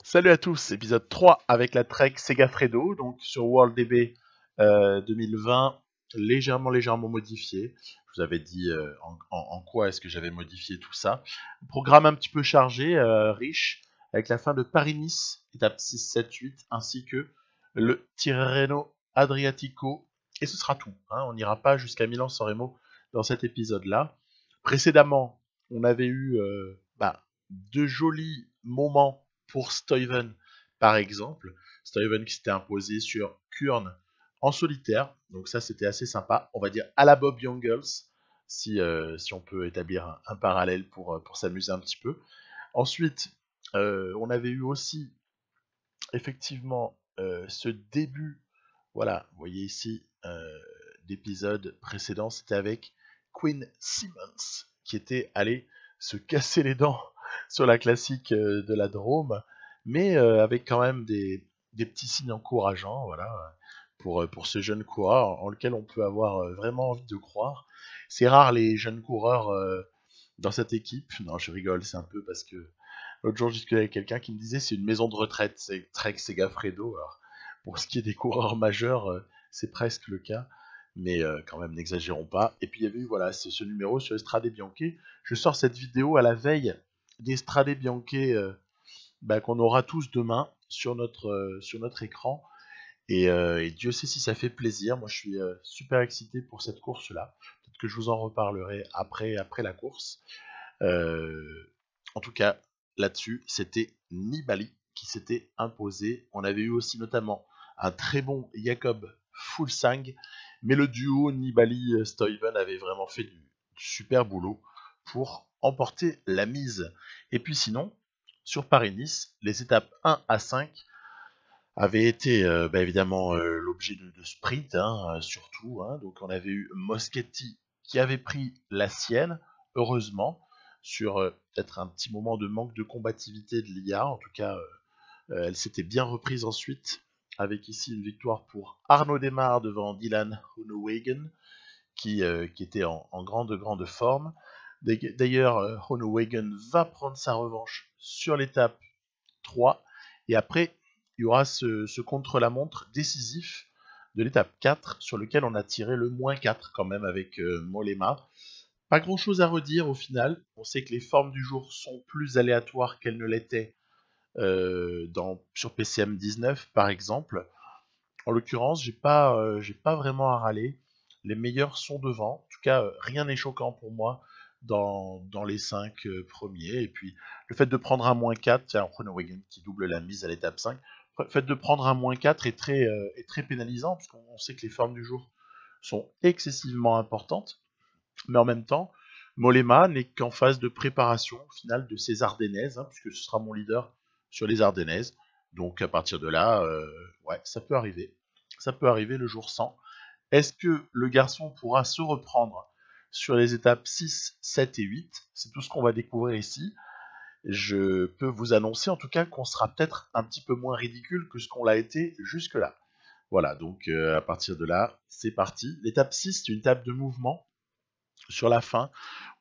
Salut à tous, épisode 3 avec la Trek Segafredo, donc sur WorldDB 2020, légèrement modifié. Je vous avais dit en quoi est-ce que j'avais modifié tout ça. Programme un petit peu chargé, riche, avec la fin de Paris-Nice, étape 6, 7, 8, ainsi que le Tirreno Adriatico, et ce sera tout. Hein, on n'ira pas jusqu'à Milan-San Remo dans cet épisode-là. Précédemment, on avait eu de jolis moments pour Stuyven, par exemple. Stuyven qui s'était imposé sur Kurn en solitaire, donc ça c'était assez sympa. On va dire à la Bob Jungels, si on peut établir un parallèle pour s'amuser un petit peu. Ensuite, on avait eu aussi effectivement ce début, voilà, vous voyez ici, d'épisode précédent, c'était avec Queen Simmons, qui était allé se casser les dents sur la classique de la Drôme, mais avec quand même des petits signes encourageants, voilà, pour ce jeune coureur en lequel on peut avoir vraiment envie de croire. C'est rare les jeunes coureurs dans cette équipe. Non, je rigole, c'est un peu parce que l'autre jour, je discutais avec quelqu'un qui me disait c'est une maison de retraite, c'est Trek Segafredo. Alors, pour ce qui est des coureurs majeurs, c'est presque le cas, mais quand même, n'exagérons pas. Et puis il y avait eu voilà, ce numéro sur Strade Bianche. Je sors cette vidéo à la veille des Strade Bianche qu'on aura tous demain sur notre écran. Et Dieu sait si ça fait plaisir. Moi, je suis super excité pour cette course-là. Peut-être que je vous en reparlerai après la course. En tout cas, là-dessus, c'était Nibali qui s'était imposé. On avait eu aussi notamment un très bon Jacob Fuglsang, mais le duo Nibali-Stuyven avait vraiment fait du super boulot pour emporter la mise. Et puis sinon, sur Paris-Nice, les étapes 1 à 5 avaient été évidemment l'objet de sprint, surtout. Hein. Donc on avait eu Moschetti qui avait pris la sienne, heureusement, sur peut-être un petit moment de manque de combativité de l'IA. En tout cas, elle s'était bien reprise ensuite, avec ici une victoire pour Arnaud Desmar devant Dylan Groenewegen, qui était en grande forme. D'ailleurs, Groenewegen va prendre sa revanche sur l'étape 3, et après, il y aura ce contre-la-montre décisif de l'étape 4, sur lequel on a tiré le -4 quand même avec Mollema. Pas grand chose à redire au final. On sait que les formes du jour sont plus aléatoires qu'elles ne l'étaient sur PCM 19 par exemple. En l'occurrence, j'ai pas vraiment à râler. Les meilleurs sont devant. En tout cas, rien n'est choquant pour moi dans les 5 premiers. Et puis, le fait de prendre un -4, tiens, Groenewegen qui double la mise à l'étape 5, le fait de prendre un -4 est très pénalisant, puisqu'on sait que les formes du jour sont excessivement importantes. Mais en même temps, Mollema n'est qu'en phase de préparation finale de ces Ardennaises, puisque ce sera mon leader sur les Ardennaises. Donc à partir de là, ouais, ça peut arriver. Ça peut arriver le jour 100. Est-ce que le garçon pourra se reprendre sur les étapes 6, 7 et 8? C'est tout ce qu'on va découvrir ici. Je peux vous annoncer en tout cas qu'on sera peut-être un petit peu moins ridicule que ce qu'on l'a été jusque-là. Voilà, donc à partir de là, c'est parti. L'étape 6, c'est une étape de mouvement sur la fin,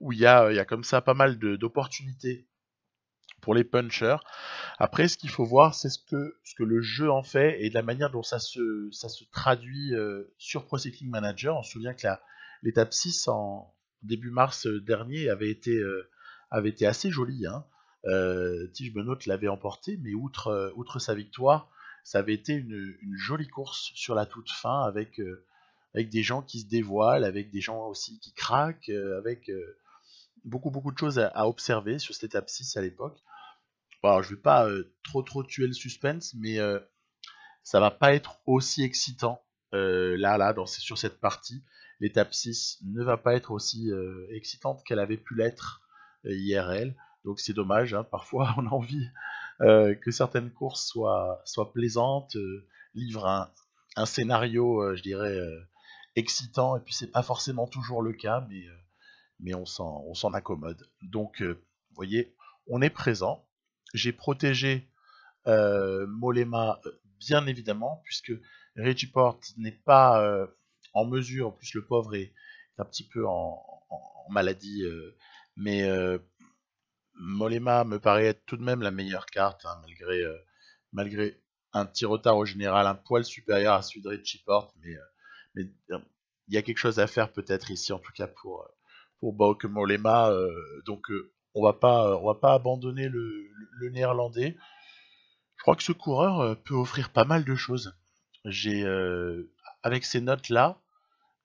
où il y a comme ça pas mal d'opportunités pour les punchers. Après, ce qu'il faut voir, c'est ce que le jeu en fait et de la manière dont ça se traduit sur Pro Cycling Manager. On se souvient que l'étape 6 en début mars dernier avait été assez jolie. Hein. Tige Benoît l'avait emporté, mais outre sa victoire, ça avait été une jolie course sur la toute fin avec des gens qui se dévoilent, avec des gens aussi qui craquent, avec beaucoup de choses à observer sur cette étape 6 à l'époque. Bon, alors, je vais pas trop tuer le suspense, mais ça va pas être aussi excitant sur cette partie. L'étape 6 ne va pas être aussi excitante qu'elle avait pu l'être IRL. Donc c'est dommage, hein. Parfois on a envie que certaines courses soient plaisantes, livrent un scénario, je dirais, excitant, et puis c'est pas forcément toujours le cas, mais on s'en accommode. Donc, vous voyez, on est présent. J'ai protégé Mollema, bien évidemment, puisque Reggie Porte n'est pas en mesure, en plus le pauvre est un petit peu en maladie, mais Mollema me paraît être tout de même la meilleure carte, hein, malgré malgré un petit retard au général, un poil supérieur à celui de Richie Porte, mais il y a quelque chose à faire peut-être ici, en tout cas pour Bauke Mollema. Donc on va pas abandonner le néerlandais. Je crois que ce coureur peut offrir pas mal de choses. J'ai avec ces notes-là,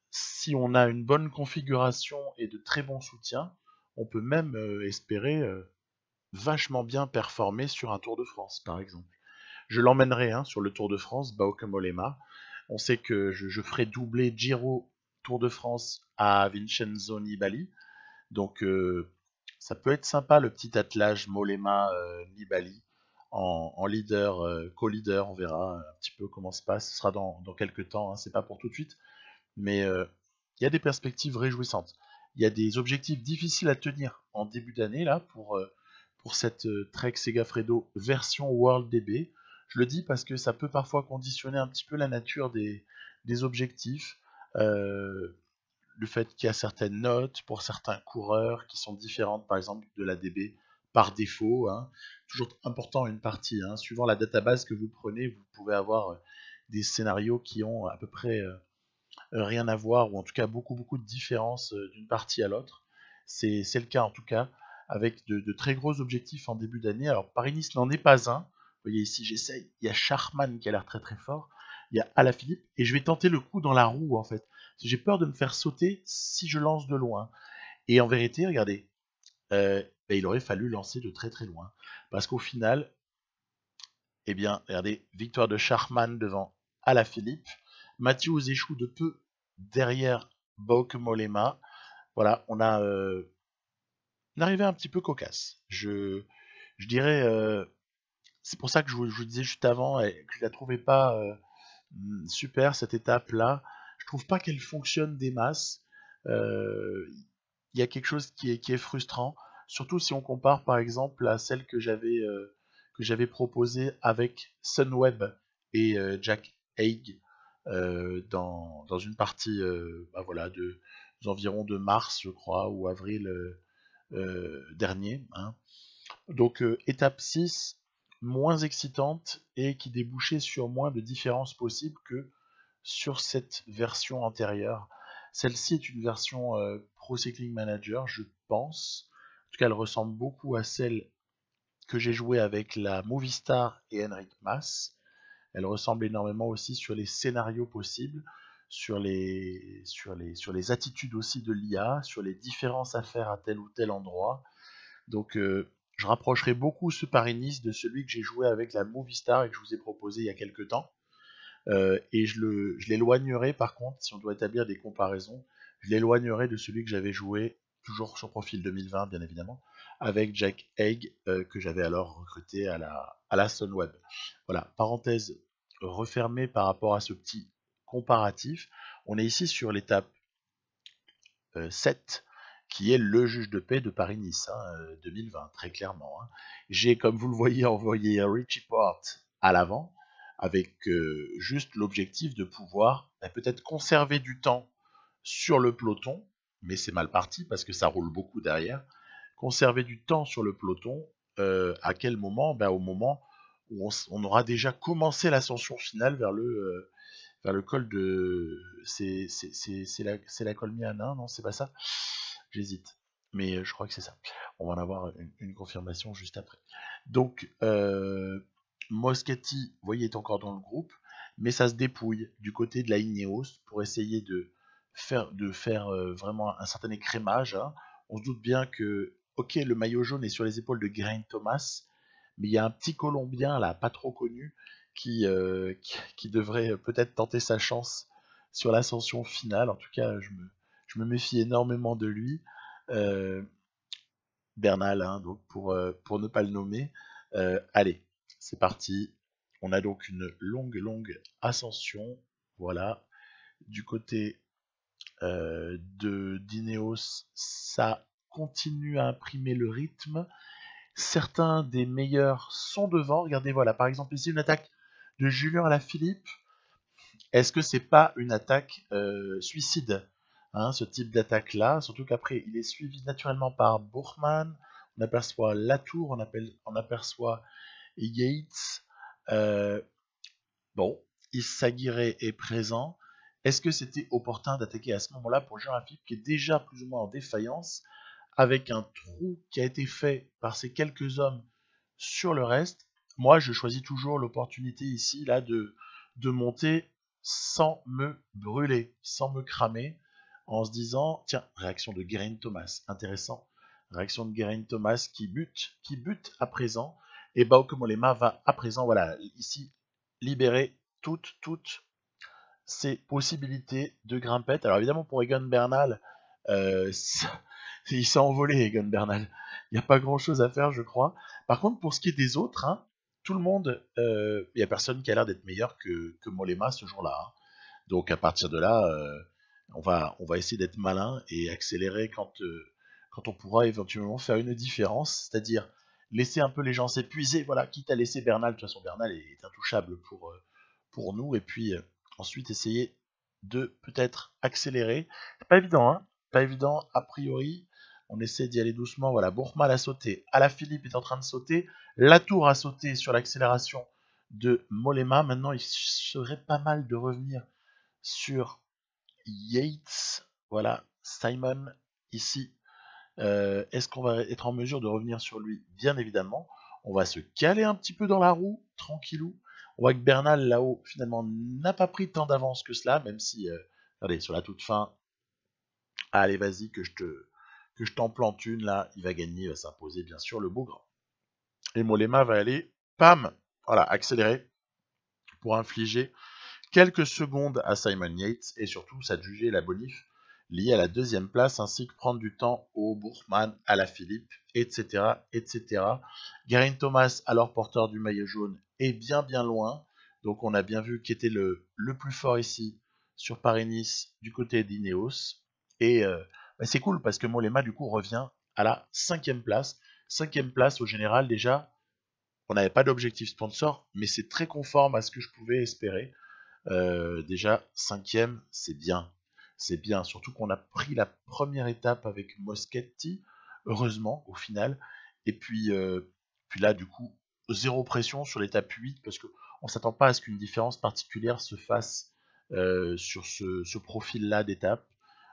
si on a une bonne configuration et de très bons soutiens, on peut même espérer vachement bien performer sur un Tour de France, par exemple. Je l'emmènerai sur le Tour de France, Bauke Mollema. On sait que je ferai doubler Giro Tour de France à Vincenzo Nibali. Donc ça peut être sympa le petit attelage Mollema Nibali en leader, co-leader, on verra un petit peu comment se passe. Ce sera dans quelques temps, c'est pas pour tout de suite. Mais il y a des perspectives réjouissantes. Il y a des objectifs difficiles à tenir en début d'année là pour cette Trek Segafredo version World DB. Je le dis parce que ça peut parfois conditionner un petit peu la nature des objectifs. Le fait qu'il y a certaines notes pour certains coureurs qui sont différentes, par exemple, de la DB par défaut. Toujours important une partie. Suivant la database que vous prenez, vous pouvez avoir des scénarios qui ont à peu près rien à voir, ou en tout cas beaucoup de différences d'une partie à l'autre. C'est le cas en tout cas, avec de très gros objectifs en début d'année. Alors Paris-Nice n'en est pas un. Vous voyez ici, j'essaye. Il y a Charman qui a l'air très fort. Il y a Alaphilippe. Et je vais tenter le coup dans la roue en fait. J'ai peur de me faire sauter si je lance de loin. Et en vérité, regardez, il aurait fallu lancer de très loin. Parce qu'au final, eh bien, regardez, victoire de Charman devant Alaphilippe. Matthews échoue de peu derrière Bauke Mollema. Voilà, on a une arrivée un petit peu cocasse. Je dirais, c'est pour ça que je vous disais juste avant que je la trouvais pas super cette étape-là. Je trouve pas qu'elle fonctionne des masses. Il y a quelque chose qui est frustrant, surtout si on compare par exemple à celle que j'avais proposée avec Sunweb et Jack Haig dans une partie voilà, des environs de mars, je crois, ou avril dernier. Donc étape 6, moins excitante et qui débouchait sur moins de différences possibles que sur cette version antérieure. Celle-ci est une version Pro Cycling Manager, je pense. En tout cas, elle ressemble beaucoup à celle que j'ai jouée avec la Movistar et Henrik Mas. Elle ressemble énormément aussi sur les scénarios possibles, sur les attitudes aussi de l'IA, sur les différences à faire à tel ou tel endroit. Donc je rapprocherai beaucoup ce Paris-Nice de celui que j'ai joué avec la Movistar et que je vous ai proposé il y a quelques temps. Et je l'éloignerai par contre, si on doit établir des comparaisons, je l'éloignerai de celui que j'avais joué, toujours sur profil 2020 bien évidemment, avec Jack Haig, que j'avais alors recruté à la Sunweb. Voilà, parenthèse refermée par rapport à ce petit comparatif. On est ici sur l'étape 7, qui est le juge de paix de Paris-Nice 2020, très clairement. J'ai, comme vous le voyez, envoyé Richie Porte à l'avant, avec juste l'objectif de pouvoir peut-être conserver du temps sur le peloton, mais c'est mal parti parce que ça roule beaucoup derrière. Conserver du temps sur le peloton, à quel moment? Au moment où on aura déjà commencé l'ascension finale vers le col de... C'est la Colmiana, non? C'est pas ça? J'hésite. Mais je crois que c'est ça. On va en avoir une confirmation juste après. Donc, Moschetti, vous voyez, est encore dans le groupe, mais ça se dépouille du côté de la Ineos pour essayer de faire vraiment un certain écrémage. On se doute bien que, ok, le maillot jaune est sur les épaules de Geraint Thomas, mais il y a un petit Colombien là, pas trop connu, qui devrait peut-être tenter sa chance sur l'ascension finale. En tout cas, je me méfie énormément de lui. Bernal, donc pour ne pas le nommer. Allez, c'est parti. On a donc une longue ascension. Voilà. Du côté de d'Ineos, ça continue à imprimer le rythme. Certains des meilleurs sont devant. Regardez, voilà, par exemple ici une attaque de Julien Alaphilippe. Est-ce que c'est pas une attaque suicide, ce type d'attaque-là? Surtout qu'après, il est suivi naturellement par Bourman, on aperçoit Latour, on aperçoit Yates, Euh, bon, Isagire est présent. Est-ce que c'était opportun d'attaquer à ce moment-là pour Jean-Philippe qui est déjà plus ou moins en défaillance, avec un trou qui a été fait par ces quelques hommes sur le reste? Moi, je choisis toujours l'opportunité ici, là, de monter sans me brûler, sans me cramer, en se disant, tiens, réaction de Geraint Thomas, intéressant. Réaction de Geraint Thomas qui bute à présent. Et Bauke Mollema va à présent, voilà, ici, libérer toutes ces possibilités de grimpette. Alors évidemment, pour Egan Bernal, euh, il s'est envolé, Egan Bernal. Il n'y a pas grand-chose à faire, je crois. Par contre, pour ce qui est des autres, hein, tout le monde, il n'y a personne qui a l'air d'être meilleur que Mollema ce jour-là. Hein. Donc à partir de là, on va essayer d'être malin et accélérer quand on pourra éventuellement faire une différence, c'est-à-dire laisser un peu les gens s'épuiser, voilà, quitte à laisser Bernal, de toute façon Bernal est intouchable pour nous, et puis ensuite essayer de peut-être accélérer. C'est pas évident, hein, pas évident a priori. On essaie d'y aller doucement. Voilà, Bourgmal a sauté, Alaphilippe est en train de sauter, Latour a sauté sur l'accélération de Mollema. Maintenant, il serait pas mal de revenir sur Yates. Voilà, Simon ici. Est-ce qu'on va être en mesure de revenir sur lui? Bien évidemment. On va se caler un petit peu dans la roue, tranquillou. On voit que Bernal là-haut, finalement, n'a pas pris tant d'avance que cela, même si, regardez, sur la toute fin, allez, vas-y, que je t'en plante une, là, il va gagner, il va s'imposer, bien sûr, le bougre. Et Mollema va aller, pam, voilà, accélérer pour infliger quelques secondes à Simon Yates et surtout s'adjuger la bonif liée à la deuxième place ainsi que prendre du temps au Bourgman, à la Philippe, etc. etc. Geraint Thomas, alors porteur du maillot jaune, est bien loin. Donc on a bien vu qui était le plus fort ici sur Paris-Nice du côté d'Ineos. Et c'est cool parce que Mollema du coup revient à la 5e place. 5e place au général déjà. On n'avait pas d'objectif sponsor, mais c'est très conforme à ce que je pouvais espérer. Déjà, 5e, c'est bien. C'est bien, surtout qu'on a pris la première étape avec Moschetti, heureusement, au final. Et puis là, du coup, zéro pression sur l'étape 8, parce qu'on ne s'attend pas à ce qu'une différence particulière se fasse sur ce profil-là d'étape.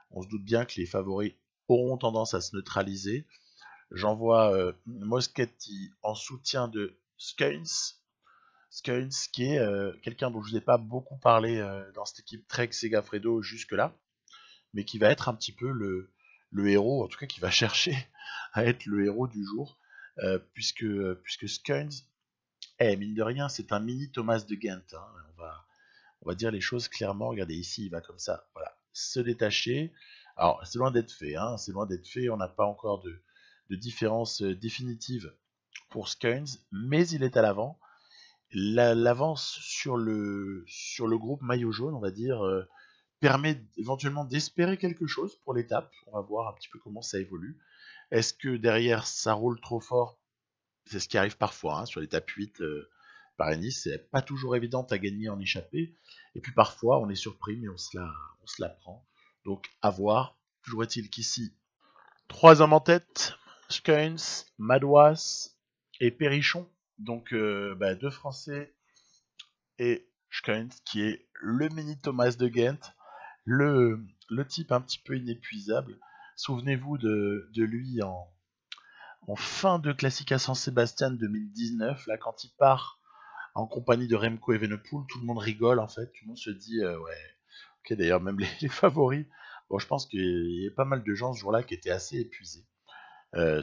On se doute bien que les favoris auront tendance à se neutraliser. J'envoie Moschetti en soutien de Skynes, Skynes, qui est quelqu'un dont je vous ai pas beaucoup parlé dans cette équipe Trek Segafredo jusque-là, mais qui va être un petit peu le héros, en tout cas qui va chercher à être le héros du jour, puisque Skynes, mine de rien, c'est un mini Thomas de Ghent. Hein, on va dire les choses clairement. Regardez, ici, il va comme ça, voilà, se détacher. Alors, c'est loin d'être fait, hein, c'est loin d'être fait, on n'a pas encore de différence définitive pour Skynes, mais il est à l'avant. L'avance sur le groupe maillot jaune, on va dire, permet éventuellement d'espérer quelque chose pour l'étape. On va voir un petit peu comment ça évolue. Est-ce que derrière ça roule trop fort? C'est ce qui arrive parfois hein, sur l'étape 8 Paris-Nice. C'est pas toujours évident à gagner en échappée. Et puis parfois on est surpris mais on se la prend. Donc à voir. Toujours est-il qu'ici, 3 hommes en tête, Skynes, Madouas et Perrichon. Donc 2 Français et Skynes qui est le mini Thomas de Ghent, le type un petit peu inépuisable. Souvenez-vous de lui en fin de Classica San Sebastian 2019, là quand il part en compagnie de Remco Evenepoel, tout le monde rigole en fait, tout le monde se dit ouais, ok d'ailleurs même les favoris, bon je pense qu'il y a pas mal de gens ce jour-là qui étaient assez épuisés.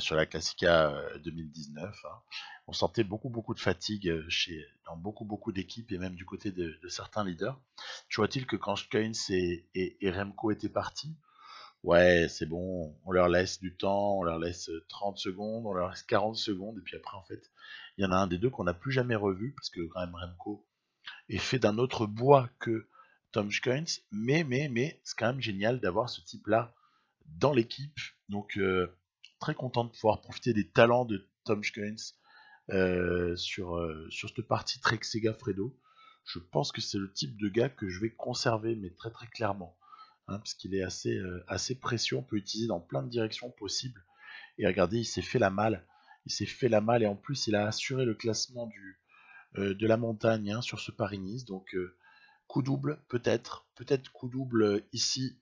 Sur la Classica 2019. Hein. On sentait beaucoup de fatigue dans beaucoup d'équipes et même du côté de certains leaders. Tu vois-t-il que quand Skynes et Remco étaient partis, ouais, c'est bon, on leur laisse du temps, on leur laisse 30 secondes, on leur laisse 40 secondes, et puis après, en fait, il y en a un des deux qu'on n'a plus jamais revu, parce que quand même Remco est fait d'un autre bois que Tom Skynes, mais c'est quand même génial d'avoir ce type-là dans l'équipe. Donc très content de pouvoir profiter des talents de Tom Skynes sur cette partie Trek Segafredo. Je pense que c'est le type de gars que je vais conserver, mais très clairement. Hein, parce qu'il est assez précieux, on peut l'utiliser dans plein de directions possibles. Et regardez, il s'est fait la malle. Il s'est fait la malle et en plus il a assuré le classement de la montagne hein, sur ce Paris-Nice. Donc coup double, peut-être coup double ici.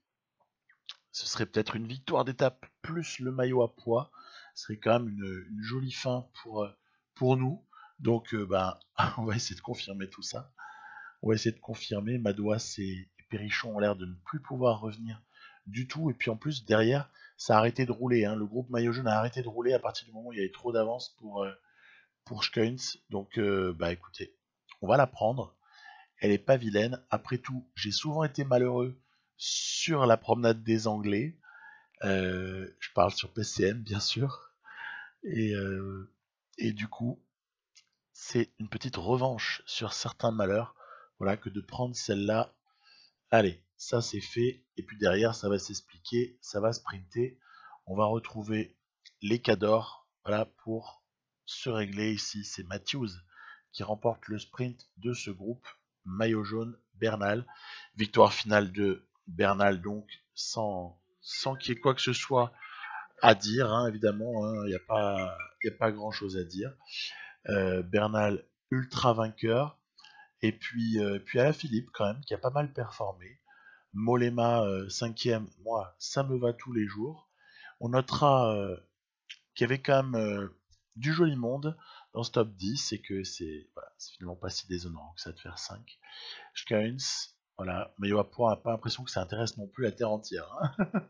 Ce serait peut-être une victoire d'étape plus le maillot à poids. Ce serait quand même une jolie fin pour nous. Donc ben, on va essayer de confirmer tout ça. On va essayer de confirmer. Madouas et Perrichon ont l'air de ne plus pouvoir revenir du tout. Et puis en plus, derrière, ça a arrêté de rouler. Hein. Le groupe maillot jaune a arrêté de rouler à partir du moment où il y avait trop d'avance pour Schkuins. Donc, bah écoutez, on va la prendre. Elle est pas vilaine. Après tout, j'ai souvent été malheureux sur la promenade des Anglais. Je parle sur PCM, bien sûr. Et, euh, et du coup, c'est une petite revanche sur certains malheurs. Voilà, que de prendre celle-là. Allez, ça c'est fait. Et puis derrière, ça va s'expliquer, ça va sprinter. On va retrouver les Cadors. Voilà, pour se régler ici. C'est Matthews qui remporte le sprint de ce groupe. Maillot jaune, Bernal. Victoire finale de Bernal, donc sans qu'il y ait quoi que ce soit à dire, hein, évidemment. Il n'y a pas grand chose à dire. Bernal, ultra vainqueur. Et puis Philippe, quand même, qui a pas mal performé. Mollema, cinquième, moi, ça me va tous les jours. On notera qu'il y avait quand même du joli monde dans ce top 10 et que voilà, c'est finalement pas si déshonorant que ça de faire 5. Schkuins, voilà, maillot à poids, pas l'impression que ça intéresse non plus la terre entière. Hein.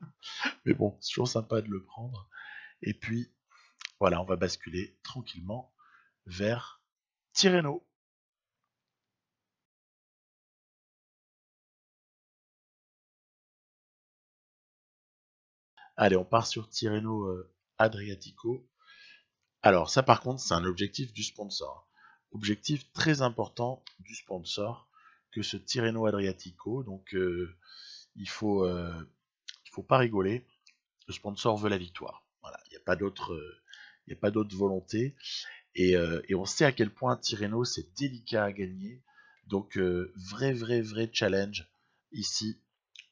Mais bon, c'est toujours sympa de le prendre. Et puis, voilà, on va basculer tranquillement vers Tirreno. Allez, on part sur Tirreno Adriatico. Alors ça par contre c'est un objectif du sponsor. Objectif très important du sponsor que ce Tirreno Adriatico. Donc il faut pas rigoler. Le sponsor veut la victoire. Voilà, il n'y a pas d'autre volonté. Et on sait à quel point Tirreno c'est délicat à gagner. Donc vrai challenge ici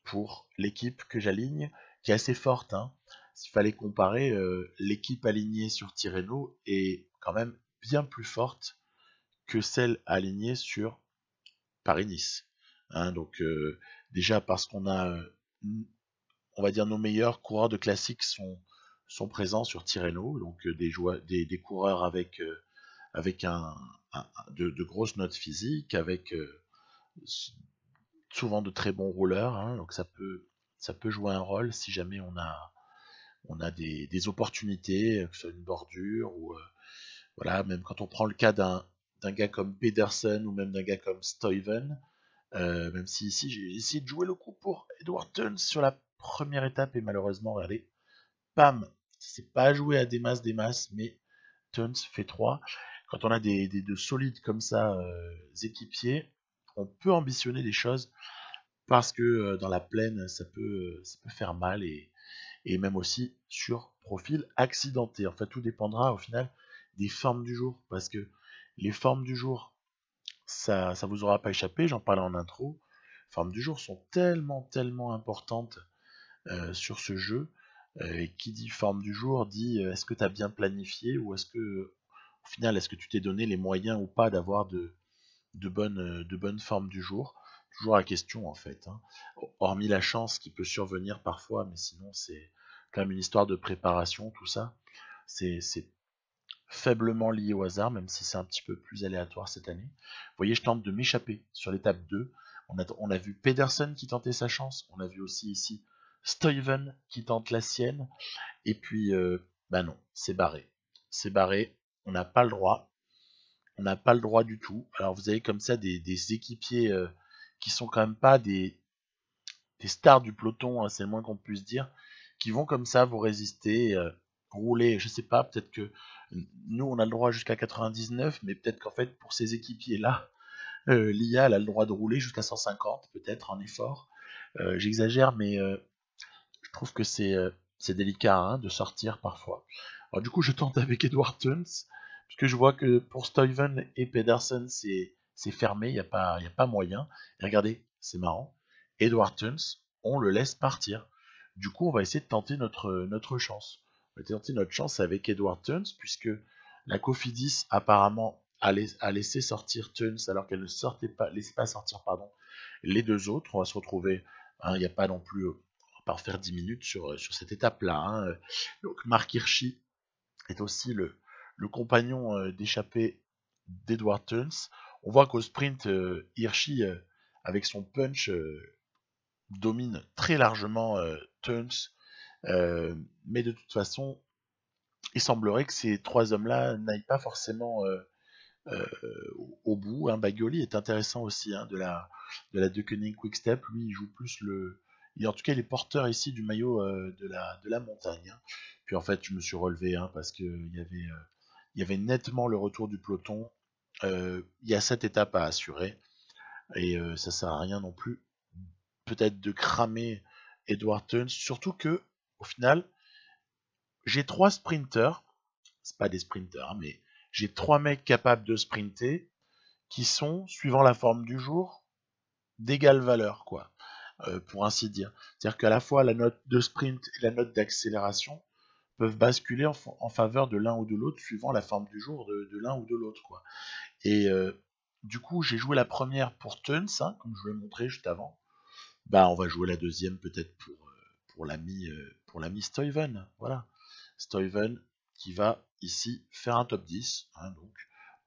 pour l'équipe que j'aligne, qui est assez forte. Hein. S'il fallait comparer, l'équipe alignée sur Tirreno est quand même bien plus forte que celle alignée sur Paris-Nice. Hein, donc déjà parce qu'on a, on va dire, nos meilleurs coureurs de classique sont présents sur Tirreno, donc des coureurs avec de grosses notes physiques, avec souvent de très bons rouleurs, hein, donc ça peut jouer un rôle si jamais on a des opportunités, que ce soit une bordure ou voilà, même quand on prend le cas d'un gars comme Pedersen ou même d'un gars comme Stuyven, même si ici j'ai essayé de jouer le coup pour Edward Tuns sur la première étape et malheureusement, regardez, pam, c'est pas joué à des masses, mais Tuns fait 3. Quand on a de solides comme ça, équipiers, on peut ambitionner des choses parce que dans la plaine, ça peut faire mal et même aussi sur profil accidenté. En fait, tout dépendra au final des formes du jour parce que les formes du jour, ça vous aura pas échappé, j'en parlais en intro. Les formes du jour sont tellement importantes sur ce jeu. Et qui dit forme du jour dit est-ce que tu as bien planifié ou est-ce que au final est-ce que tu t'es donné les moyens ou pas d'avoir de bonnes formes du jour. Toujours la question en fait. Hein. Hormis la chance qui peut survenir parfois, mais sinon c'est quand même une histoire de préparation, tout ça. C'est faiblement lié au hasard, même si c'est un petit peu plus aléatoire cette année. Vous voyez, je tente de m'échapper sur l'étape 2. On a vu Pedersen qui tentait sa chance, on a vu aussi ici Stuyven qui tente la sienne, et puis, bah non, c'est barré. C'est barré, on n'a pas le droit. On n'a pas le droit du tout. Alors vous avez comme ça des équipiers qui sont quand même pas des stars du peloton, hein, c'est le moins qu'on puisse dire, qui vont comme ça vous résister, rouler, je sais pas, peut-être que nous on a le droit jusqu'à 99, mais peut-être qu'en fait pour ces équipiers-là, l'IA elle a le droit de rouler jusqu'à 150, peut-être en effort. J'exagère, mais je trouve que c'est délicat hein, de sortir parfois. Alors du coup, je tente avec Edward Tuns, puisque je vois que pour Stuyven et Pedersen, c'est fermé, il y a pas moyen. Et regardez, c'est marrant. Edward Tuns, on le laisse partir. Du coup, on va essayer de tenter notre chance. On va tenter notre chance avec Edward Tuns, puisque la Cofidis, apparemment, a laissé sortir Tuns alors qu'elle ne laissait pas sortir pardon, les deux autres. On va se retrouver, hein, il n'y a pas non plus, on va pas refaire 10 minutes sur cette étape-là. Hein. Donc Mark Hirschi est aussi le compagnon d'échappée d'Edward Tuns. On voit qu'au sprint, Hirschi, avec son punch, domine très largement Tuns. Mais de toute façon, il semblerait que ces trois hommes-là n'aillent pas forcément euh, au bout. Hein. Bagioli est intéressant aussi, hein, de la De Koning Quick-Step. Lui, il joue plus le... en tout cas, il est porteur ici du maillot de la montagne. Hein. Puis en fait, je me suis relevé hein, parce qu'il y avait nettement le retour du peloton. Il y a 7 étapes à assurer. Et ça sert à rien non plus peut-être de cramer Edward Tuns. Surtout que, au final, j'ai 3 sprinters. C'est pas des sprinters, hein, mais j'ai 3 mecs capables de sprinter qui sont, suivant la forme du jour, d'égale valeur, quoi, pour ainsi dire. C'est-à-dire qu'à la fois la note de sprint et la note d'accélération peuvent basculer en faveur de l'un ou de l'autre suivant la forme du jour de l'un ou de l'autre, quoi. Et du coup, j'ai joué la première pour Tuns, hein, comme je vous l'ai montré juste avant. Bah, on va jouer la deuxième peut-être pour l'ami Stuyven, voilà. Stuyven qui va ici faire un top 10, hein, donc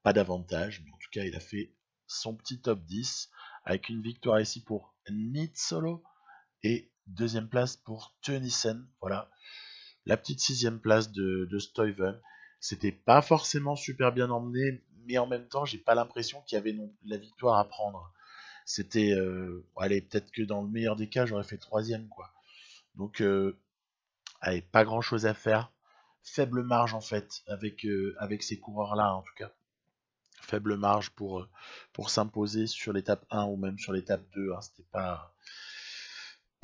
pas d'avantage, mais en tout cas il a fait son petit top 10 avec une victoire ici pour Nizzolo et deuxième place pour Tönnissen, voilà. La petite sixième place de Stuyven, c'était pas forcément super bien emmené, mais en même temps j'ai pas l'impression qu'il y avait la victoire à prendre. C'était, allez, peut-être que dans le meilleur des cas j'aurais fait troisième quoi. Donc allez, pas grand chose à faire. Faible marge en fait avec ces coureurs-là en tout cas. Faible marge pour s'imposer sur l'étape 1 ou même sur l'étape 2. Hein. C'était pas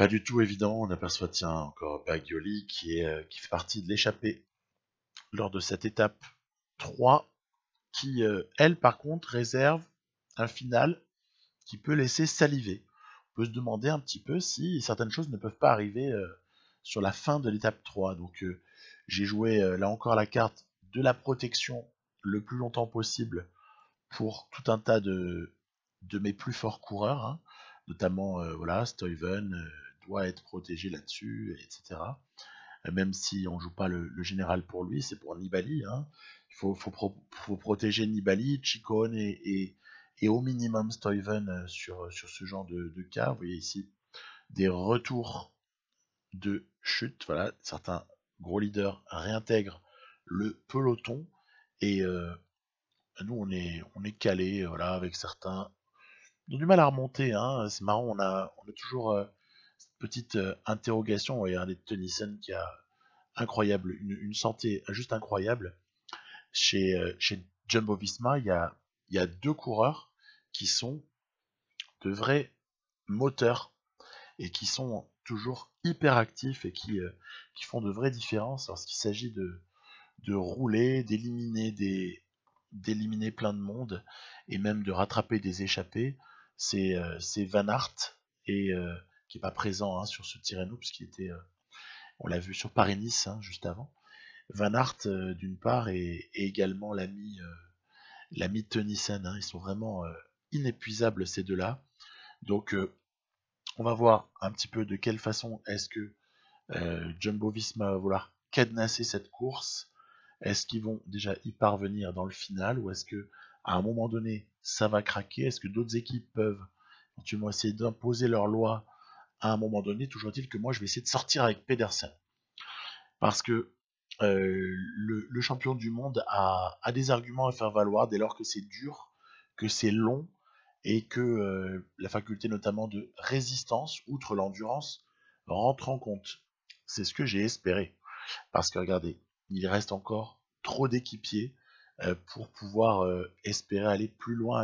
du tout évident. On aperçoit tiens encore Bagioli qui fait partie de l'échappée lors de cette étape 3 qui elle par contre réserve un final qui peut laisser saliver. On peut se demander un petit peu si certaines choses ne peuvent pas arriver sur la fin de l'étape 3. Donc j'ai joué là encore la carte de la protection le plus longtemps possible pour tout un tas de mes plus forts coureurs, hein. Notamment voilà, Stuyven doit être protégé là-dessus, etc. Même si on joue pas le général pour lui, c'est pour Nibali. Hein. Il faut protéger Nibali, Ciccone et au minimum Stuyven sur ce genre de cas. Vous voyez ici des retours de chute. Voilà, certains gros leaders réintègrent le peloton et nous on est calé voilà avec certains. On a du mal à remonter. Hein. C'est marrant, on a toujours cette petite interrogation. Regardez Tönnissen qui a incroyable, une santé juste incroyable. Chez Jumbo Visma, il y a deux coureurs qui sont de vrais moteurs et qui sont toujours hyper actifs et qui font de vraies différences lorsqu'il s'agit de rouler, d'éliminer plein de monde et même de rattraper des échappées. C'est Van Aert et qui est pas présent hein, sur ce Tirreno puisqu'il était, on l'a vu sur Paris-Nice hein, juste avant. Van Aert d'une part et également l'ami Tönnissen. Hein, ils sont vraiment inépuisables ces deux-là. Donc on va voir un petit peu de quelle façon est-ce que Jumbo Visma va vouloir cadenasser cette course. Est-ce qu'ils vont déjà y parvenir dans le final ou est-ce que à un moment donné ça va craquer? Est-ce que d'autres équipes peuvent éventuellement essayer d'imposer leur loi à un moment donné? Toujours est-il que moi je vais essayer de sortir avec Pedersen parce que le champion du monde a des arguments à faire valoir dès lors que c'est dur, que c'est long et que la faculté notamment de résistance, outre l'endurance, rentre en compte. C'est ce que j'ai espéré. Parce que regardez, il reste encore trop d'équipiers pour pouvoir espérer aller plus loin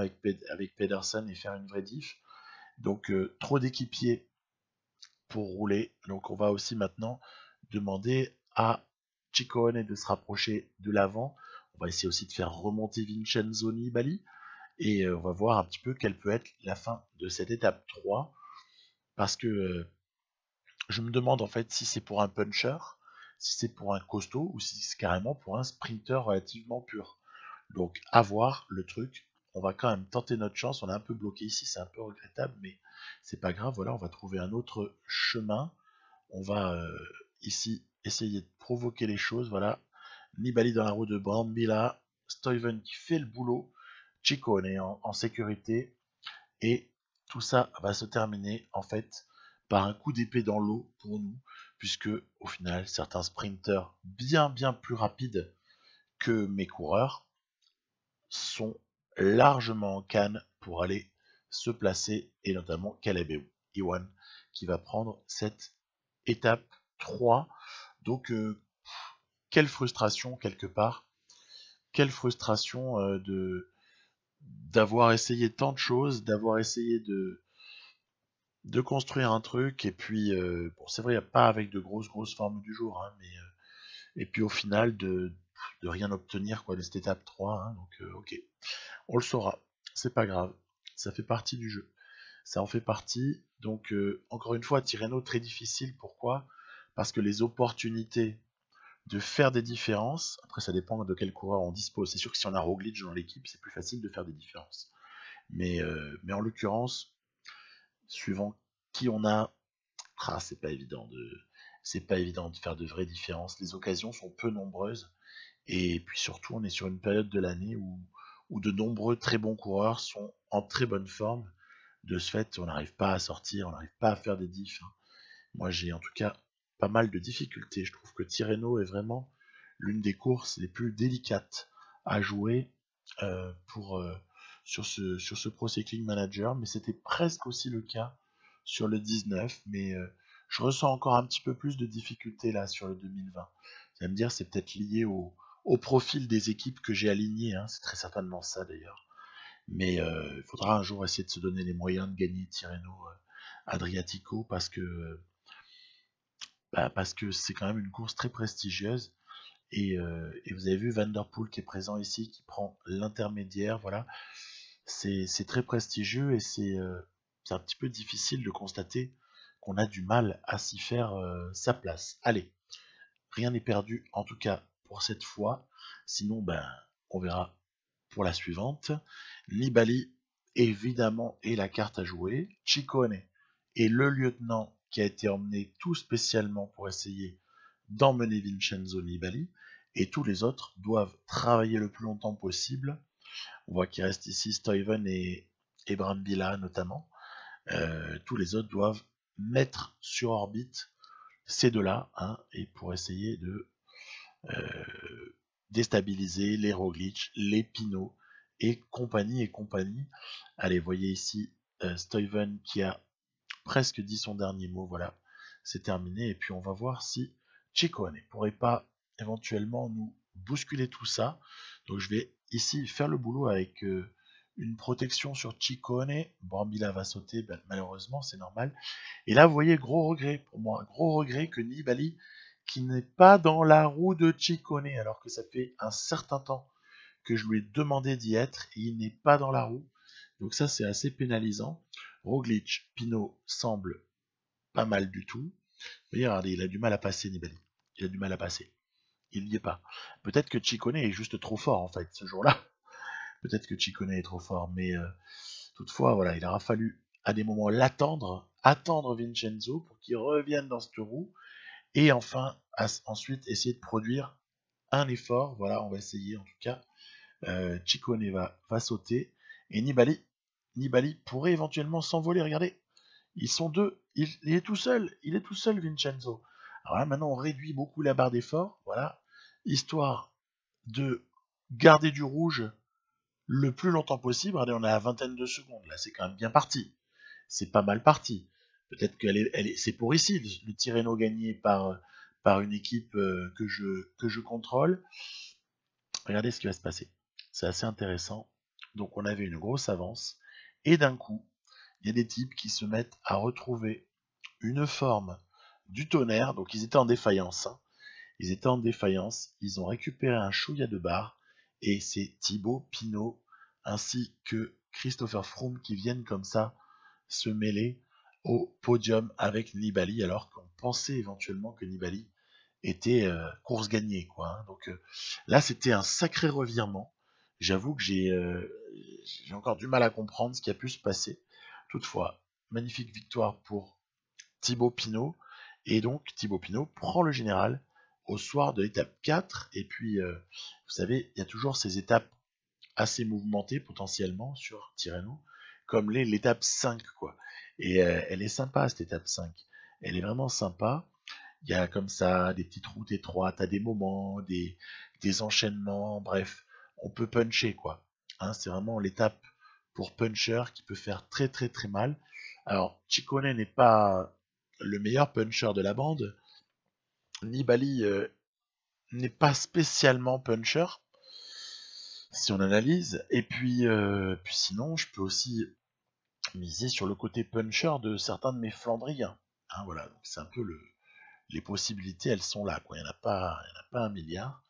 avec Pedersen et faire une vraie diff. Donc trop d'équipiers pour rouler. Donc on va aussi maintenant demander à Ciccone de se rapprocher de l'avant. On va essayer aussi de faire remonter Vincenzo Nibali. Et on va voir un petit peu quelle peut être la fin de cette étape 3. Parce que je me demande en fait si c'est pour un puncher, si c'est pour un costaud ou si c'est carrément pour un sprinter relativement pur. Donc à voir le truc. On va quand même tenter notre chance. On est un peu bloqué ici, c'est un peu regrettable, mais c'est pas grave. Voilà, on va trouver un autre chemin. On va ici essayer de provoquer les choses. Voilà, Nibali dans la roue de Brambilla, Stuyven qui fait le boulot, Ciccone est en sécurité, et tout ça va se terminer en fait par un coup d'épée dans l'eau pour nous, puisque au final certains sprinters bien plus rapides que mes coureurs sont largement en canne pour aller se placer, et notamment Caleb Ewan qui va prendre cette étape 3. Donc quelle frustration quelque part, quelle frustration d'avoir essayé tant de choses, d'avoir essayé de construire un truc, et puis bon, c'est vrai, pas avec de grosses formes du jour, hein, mais et puis au final de rien obtenir quoi de cette étape 3, hein, donc ok, on le saura, c'est pas grave, ça fait partie du jeu, ça en fait partie. Donc encore une fois, Tirreno très difficile, pourquoi? Parce que les opportunités de faire des différences, après ça dépend de quel coureur on dispose, c'est sûr que si on a Roglic dans l'équipe, c'est plus facile de faire des différences, mais en l'occurrence, suivant qui on a, c'est pas évident de faire de vraies différences. Les occasions sont peu nombreuses, et puis surtout, on est sur une période de l'année où de nombreux très bons coureurs sont en très bonne forme. De ce fait, on n'arrive pas à sortir, on n'arrive pas à faire des diffs, hein. Moi, j'ai en tout cas pas mal de difficultés. Je trouve que Tirreno est vraiment l'une des courses les plus délicates à jouer pour, sur ce Pro Cycling Manager, mais c'était presque aussi le cas sur le 19, mais je ressens encore un petit peu plus de difficultés là sur le 2020. Vous allez me dire, c'est peut-être lié au profil des équipes que j'ai alignées, hein, c'est très certainement ça d'ailleurs. Mais il faudra un jour essayer de se donner les moyens de gagner Tirreno Adriatico, parce que c'est quand même une course très prestigieuse. Et vous avez vu Van Der Poel qui est présent ici, qui prend l'intermédiaire, voilà. C'est très prestigieux, et c'est un petit peu difficile de constater qu'on a du mal à s'y faire sa place. Allez, rien n'est perdu, en tout cas pour cette fois. Sinon, ben, on verra pour la suivante. Nibali, évidemment, est la carte à jouer. Ciccone est le lieutenant qui a été emmené tout spécialement pour essayer d'emmener Vincenzo Nibali. Et tous les autres doivent travailler le plus longtemps possible. On voit qu'il reste ici Stuyven et Brambilla notamment. Tous les autres doivent mettre sur orbite ces deux-là, hein, et pour essayer de déstabiliser les Roglic, les Pinot et compagnie. Allez, voyez ici Stuyven qui a presque dit son dernier mot, voilà, c'est terminé. Et puis on va voir si Ciccone ne pourrait pas éventuellement nous bousculer tout ça. Donc je vais ici faire le boulot avec une protection sur Ciccone. Brambilla va sauter, ben, malheureusement, c'est normal. Et là, vous voyez, gros regret pour moi, gros regret que Nibali, qui n'est pas dans la roue de Ciccone, alors que ça fait un certain temps que je lui ai demandé d'y être, et il n'est pas dans la roue. Donc ça, c'est assez pénalisant. Roglic, Pinot semble pas mal du tout. Vous voyez, regardez, il a du mal à passer, Nibali. Il a du mal à passer. Il n'y est pas. Peut-être que Ciccone est juste trop fort, en fait, ce jour-là. Peut-être que Ciccone est trop fort, mais toutefois, voilà, il aura fallu à des moments attendre Vincenzo pour qu'il revienne dans cette roue, et enfin, ensuite, essayer de produire un effort. Voilà, on va essayer en tout cas. Ciccone va sauter, et Nibali pourrait éventuellement s'envoler. Regardez, ils sont deux, il est tout seul, Vincenzo. Alors là, maintenant, on réduit beaucoup la barre d'effort, voilà, histoire de garder du rouge le plus longtemps possible. Regardez, on est à vingtaine de secondes, là, c'est quand même bien parti. C'est pas mal parti. Peut-être c'est pour ici, le Tirreno gagné par une équipe que je contrôle. Regardez ce qui va se passer. C'est assez intéressant. Donc on avait une grosse avance, et d'un coup, il y a des types qui se mettent à retrouver une forme du tonnerre. Donc ils étaient en défaillance, hein. Ils étaient en défaillance, ils ont récupéré un chouïa de barre, et c'est Thibaut Pinot ainsi que Christopher Froome qui viennent comme ça se mêler au podium avec Nibali, alors qu'on pensait éventuellement que Nibali était course gagnée, quoi, hein. Donc là, c'était un sacré revirement. j'avoue que j'ai encore du mal à comprendre ce qui a pu se passer. Toutefois, magnifique victoire pour Thibaut Pinot. Et donc, Thibaut Pinot prend le général au soir de l'étape 4. Et puis, vous savez, il y a toujours ces étapes assez mouvementées potentiellement sur Tirreno, comme l'étape 5, quoi. Et elle est sympa, cette étape 5. Elle est vraiment sympa. Il y a comme ça des petites routes étroites à des moments, des enchaînements, bref, on peut puncher, quoi. Hein, c'est vraiment l'étape pour puncher qui peut faire très très très mal. Alors, Ciccone n'est pas le meilleur puncher de la bande. Nibali n'est pas spécialement puncher, si on analyse. Et puis sinon, je peux aussi miser sur le côté puncher de certains de mes Flandriens. Hein, voilà, donc c'est un peu les possibilités, elles sont là, quoi. Il y en a pas un milliard.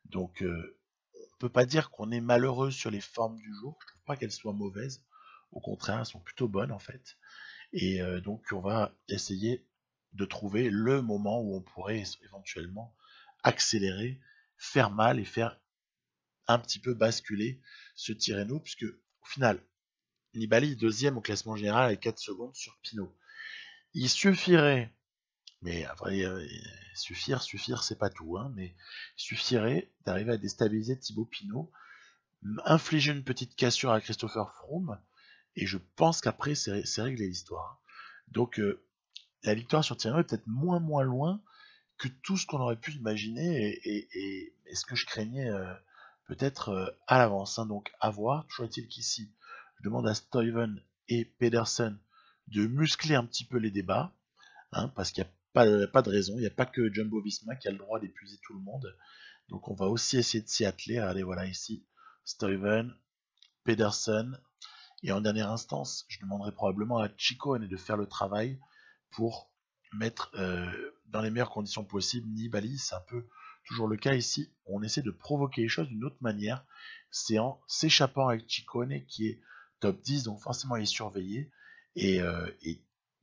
Donc, on peut pas dire qu'on est malheureux sur les formes du jour. Je trouve pas qu'elles soient mauvaises. Au contraire, elles sont plutôt bonnes en fait. Et donc, on va essayer de trouver le moment où on pourrait éventuellement accélérer, faire mal et faire un petit peu basculer ce Tirreno, puisque au final, Nibali est deuxième au classement général avec 4 secondes sur Pinot. Il suffirait, mais après, suffire, c'est pas tout, hein, mais il suffirait d'arriver à déstabiliser Thibaut Pinot, infliger une petite cassure à Christopher Froome, et je pense qu'après, c'est réglé l'histoire. Donc, la victoire sur Tirreno est peut-être moins loin que tout ce qu'on aurait pu imaginer et ce que je craignais peut-être à l'avance. Hein. Donc à voir. Toujours est-il qu'ici, je demande à Stuyven et Pedersen de muscler un petit peu les débats, hein, parce qu'il n'y a pas de raison. Il n'y a pas que Jumbo Visma qui a le droit d'épuiser tout le monde. Donc on va aussi essayer de s'y atteler. Allez, voilà ici, Stuyven, Pedersen. Et en dernière instance, je demanderai probablement à Ciccone de faire le travail pour mettre dans les meilleures conditions possibles Nibali. C'est un peu toujours le cas ici. On essaie de provoquer les choses d'une autre manière. C'est en s'échappant avec Ciccone qui est top 10, donc forcément il est surveillé. Et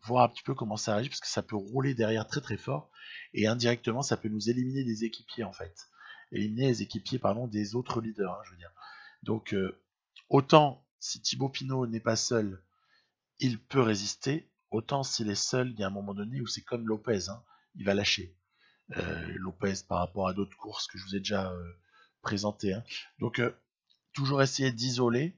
voir un petit peu comment ça réagit, parce que ça peut rouler derrière très très fort. Et indirectement, ça peut nous éliminer des équipiers en fait. Éliminer les équipiers, pardon, des autres leaders, hein, je veux dire. Donc, autant si Thibaut Pinot n'est pas seul, il peut résister. Autant s'il est seul, il y a un moment donné où c'est comme Lopez, hein, il va lâcher. Lopez par rapport à d'autres courses que je vous ai déjà présentées. Hein. Donc, toujours essayer d'isoler,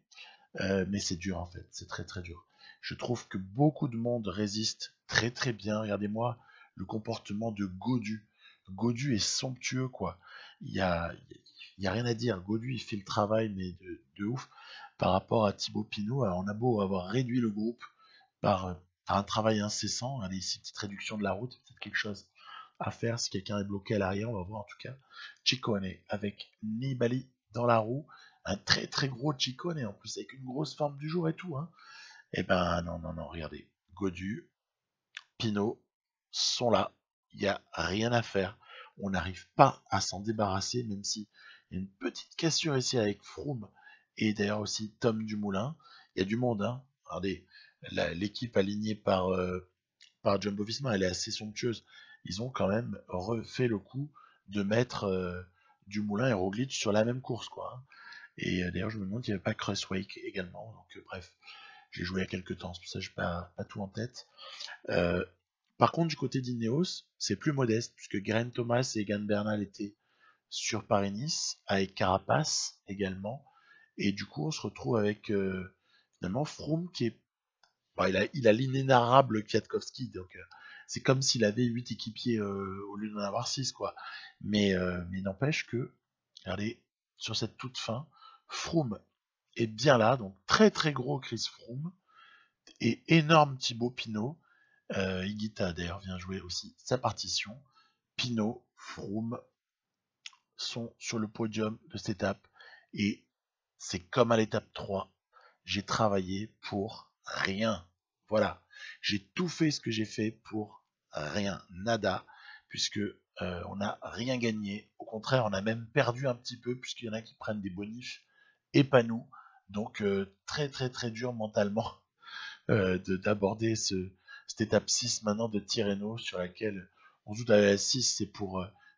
mais c'est dur en fait, c'est très très dur. Je trouve que beaucoup de monde résiste très très bien. Regardez-moi le comportement de Gaudu. Gaudu est somptueux, quoi. Il y a, il y a rien à dire. Gaudu, il fait le travail, mais de ouf. Par rapport à Thibaut Pinot, alors on a beau avoir réduit le groupe par un travail incessant. Allez, ici, petite réduction de la route, peut-être quelque chose à faire si quelqu'un est bloqué à l'arrière, on va voir en tout cas. Ciccone avec Nibali dans la roue, un très très gros Ciccone en plus avec une grosse forme du jour et tout. Hein. Et ben non, non, non, regardez, Gaudu, Pinot sont là, il n'y a rien à faire. On n'arrive pas à s'en débarrasser, même si il y a une petite cassure ici avec Froome et d'ailleurs aussi Tom Dumoulin. Il y a du monde, hein. Regardez, l'équipe alignée par Jumbo Visma, elle est assez somptueuse. Ils ont quand même refait le coup de mettre Dumoulin et Roglic sur la même course, quoi. Hein. Et d'ailleurs, je me demande s'il n'y avait pas Crosswake également. Donc, bref, j'ai joué il y a quelques temps, c'est pour ça que je n'ai pas tout en tête. Par contre, du côté d'Ineos, c'est plus modeste, puisque Geraint Thomas et Egan Bernal étaient sur Paris-Nice, avec Carapace également. Et du coup, on se retrouve avec finalement Froome qui est. Bah, il a l'inénarrable Kwiatkowski, donc c'est comme s'il avait 8 équipiers au lieu d'en avoir 6, quoi. Mais n'empêche que, regardez, sur cette toute fin, Froome est bien là, donc très très gros Chris Froome, et énorme Thibaut Pinot. Higuita d'ailleurs vient jouer aussi sa partition. Pinot, Froome sont sur le podium de cette étape, et c'est comme à l'étape 3, j'ai travaillé pour rien. Voilà, j'ai tout fait ce que j'ai fait pour rien, nada, puisque on n'a rien gagné. Au contraire, on a même perdu un petit peu, puisqu'il y en a qui prennent des bonifs et pas nous. Donc très très très dur mentalement d'aborder cette étape 6 maintenant de Tirreno, sur laquelle on se doute à la 6,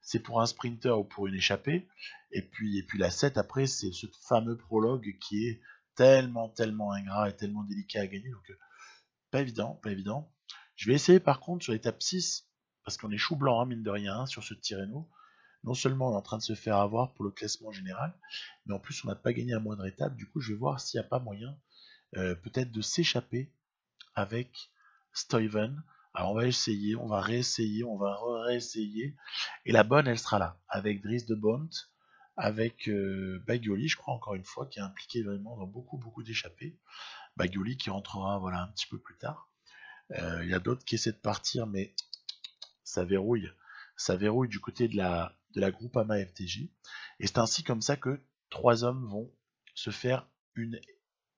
c'est pour un sprinter ou pour une échappée. Et puis la 7 après, c'est ce fameux prologue qui est tellement ingrat et tellement délicat à gagner. Donc pas évident, pas évident. Je vais essayer par contre sur l'étape 6, parce qu'on est chou blanc, hein, mine de rien, hein, sur ce Tirreno. Non seulement on est en train de se faire avoir pour le classement général, mais en plus on n'a pas gagné à moindre étape. Du coup, je vais voir s'il n'y a pas moyen peut-être de s'échapper avec Stuyven. Alors on va essayer, on va réessayer, on va réessayer. Et la bonne, elle sera là, avec Dries de Bont, avec Bagioli, je crois encore une fois, qui est impliqué vraiment dans beaucoup d'échappées. Bagioli qui rentrera voilà, un petit peu plus tard. Il y a d'autres qui essaient de partir, mais ça verrouille. Ça verrouille du côté de la Groupama FDJ. Et c'est ainsi comme ça que 3 hommes vont se faire une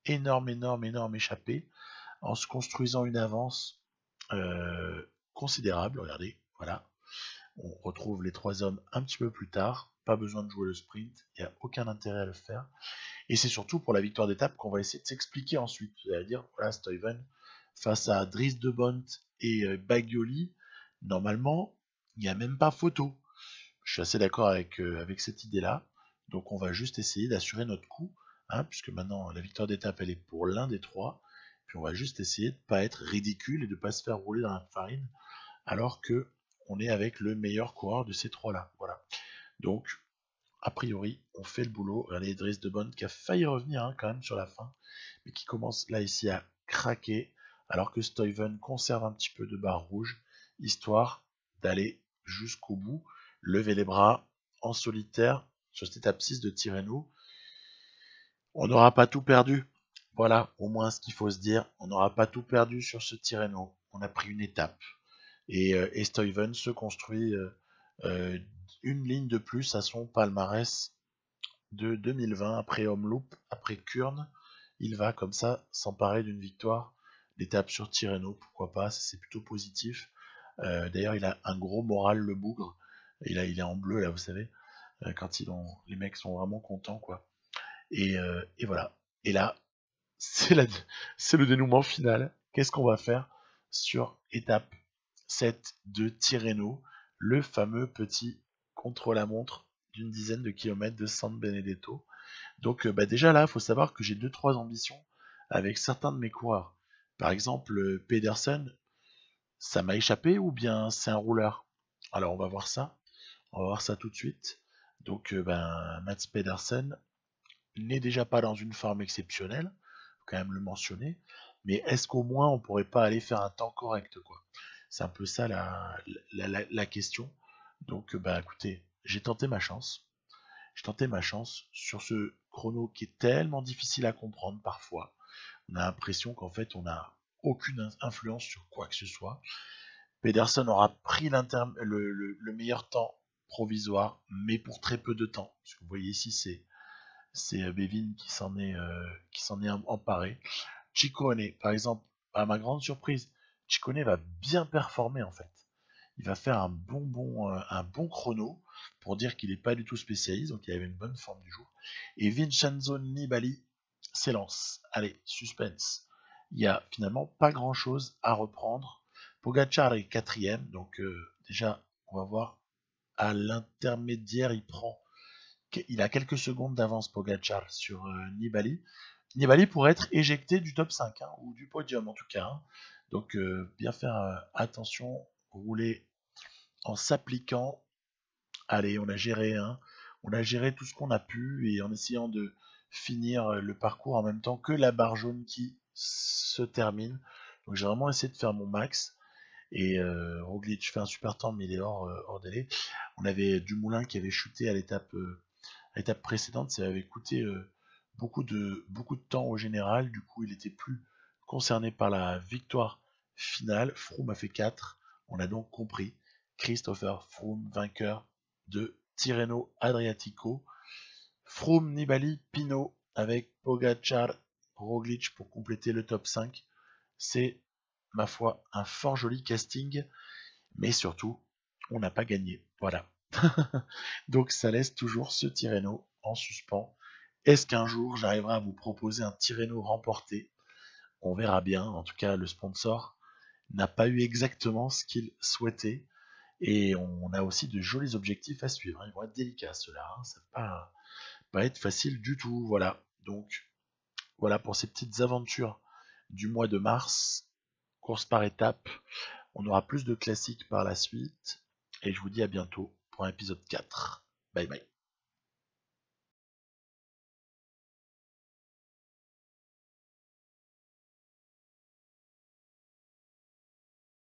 énorme échappée en se construisant une avance considérable. Regardez, voilà. On retrouve les 3 hommes un petit peu plus tard. Pas besoin de jouer le sprint, il n'y a aucun intérêt à le faire. Et c'est surtout pour la victoire d'étape qu'on va essayer de s'expliquer ensuite. C'est-à-dire, voilà, Stuyven face à Dries de Bont et Bagioli, normalement, il n'y a même pas photo. Je suis assez d'accord avec cette idée-là. Donc on va juste essayer d'assurer notre coup, hein, puisque maintenant la victoire d'étape elle est pour l'un des 3. Puis on va juste essayer de ne pas être ridicule et de ne pas se faire rouler dans la farine, alors que on est avec le meilleur coureur de ces 3-là. Voilà. Donc, a priori, on fait le boulot. Regardez Dries de Bont qui a failli revenir hein, quand même sur la fin, mais qui commence là ici à craquer, alors que Stuyven conserve un petit peu de barre rouge, histoire d'aller jusqu'au bout, lever les bras en solitaire sur cette étape 6 de Tirreno. On n'aura pas tout perdu. Voilà, au moins ce qu'il faut se dire, on n'aura pas tout perdu sur ce Tirreno. On a pris une étape. Et Stuyven se construit une ligne de plus à son palmarès de 2020, après Omloop, après Kuurne. Il va comme ça s'emparer d'une victoire d'étape sur Tirreno, pourquoi pas, c'est plutôt positif. D'ailleurs, il a un gros moral, le bougre. Il est en bleu, là, vous savez, quand les mecs sont vraiment contents, quoi. Et voilà. Et là, c'est le dénouement final. Qu'est-ce qu'on va faire sur étape 7 de Tirreno, le fameux petit contre-la-montre d'une dizaine de kilomètres de San Benedetto. Donc déjà là, il faut savoir que j'ai 2-3 ambitions avec certains de mes coureurs. Par exemple, Pedersen, ça m'a échappé ou bien c'est un rouleur? Alors on va voir ça. On va voir ça tout de suite. Donc Mats Pedersen n'est déjà pas dans une forme exceptionnelle, faut quand même le mentionner. Mais est-ce qu'au moins on pourrait pas aller faire un temps correct quoi? C'est un peu ça la question. Donc écoutez, j'ai tenté ma chance. J'ai tenté ma chance sur ce chrono qui est tellement difficile à comprendre parfois. On a l'impression qu'en fait on n'a aucune influence sur quoi que ce soit. Pedersen aura pris le meilleur temps provisoire, mais pour très peu de temps. Parce que vous voyez ici, c'est Bevin qui s'en est emparé. Ciccone, par exemple, à ma grande surprise, Ciccone va bien performer en fait. Il va faire un bon chrono pour dire qu'il n'est pas du tout spécialiste, donc il avait une bonne forme du jour. Et Vincenzo Nibali s'élance. Allez, suspense. Il n'y a finalement pas grand chose à reprendre. Pogacar est 4ème, donc déjà, on va voir à l'intermédiaire, il a quelques secondes d'avance Pogacar sur Nibali. Nibali pourrait être éjecté du top 5, hein, ou du podium en tout cas. Hein. Donc bien faire attention, rouler en s'appliquant. Allez, on a géré tout ce qu'on a pu et en essayant de finir le parcours en même temps que la barre jaune qui se termine. Donc j'ai vraiment essayé de faire mon max. Et Roglic fait un super temps, mais il est hors délai. On avait Dumoulin qui avait chuté à l'étape précédente, ça avait coûté beaucoup de temps au général. Du coup, il était plus concerné par la victoire finale. Froome a fait 4. On a donc compris. Christopher Froome, vainqueur de Tirreno Adriatico. Froome, Nibali, Pinot avec Pogacar, Roglic pour compléter le top 5. C'est, ma foi, un fort joli casting, mais surtout, on n'a pas gagné. Voilà. Donc ça laisse toujours ce Tirreno en suspens. Est-ce qu'un jour j'arriverai à vous proposer un Tirreno remporté? On verra bien. En tout cas, le sponsor n'a pas eu exactement ce qu'il souhaitait. Et on a aussi de jolis objectifs à suivre, hein. Ils vont être délicats ceux-là, hein. Ça va pas être facile du tout. Voilà, donc voilà pour ces petites aventures du mois de mars, course par étapes. On aura plus de classiques par la suite, et je vous dis à bientôt pour un épisode 4. Bye bye.